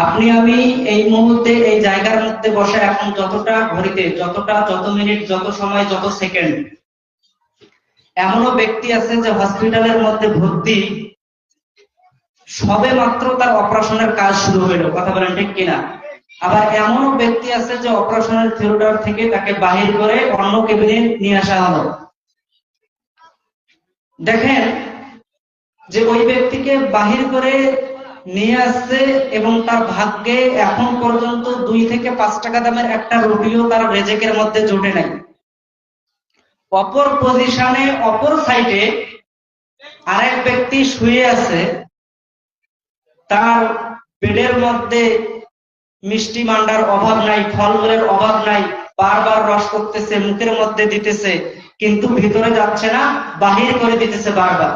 আপনি আমি এই মুহূর্তে এই জায়গার মধ্যে বসে এখন যতটা ঘড়িতে যত মিনিট, যত সময়, যত সেকেন্ড, এমনও ব্যক্তি আছে যে হসপিটালের মধ্যে ভর্তি, সবে মাত্র তার অপারেশনের কাজ শুরু হইলো, কথা বলেন ঠিক কিনা? আবার এমনও ব্যক্তি আছে যে অপারেশনের থিয়েটার থেকে তাকে বাহির করে অন্য কেবিনে নিয়ে আসা হলো। দেখেন যে ওই ব্যক্তিকে বাহির করে নিয়ে আসছে এবং তার ভাগ্যে এখন পর্যন্ত 2 থেকে 5 টাকা দামের একটা রুটিও তার রেজেকের মধ্যে জুটে নাই। অপর পজিশনে, অপর সাইডে আরেক ব্যক্তি শুয়ে আছে, তার বেডের মধ্যে মিষ্টি মান্ডার অভাব নাই, ফলমূলের অভাব নাই, বারবার রস করতেছে, মুখের মধ্যে দিতেছে, কিন্তু ভিতরে যাচ্ছে না, বাহির করে দিতেছে বারবার।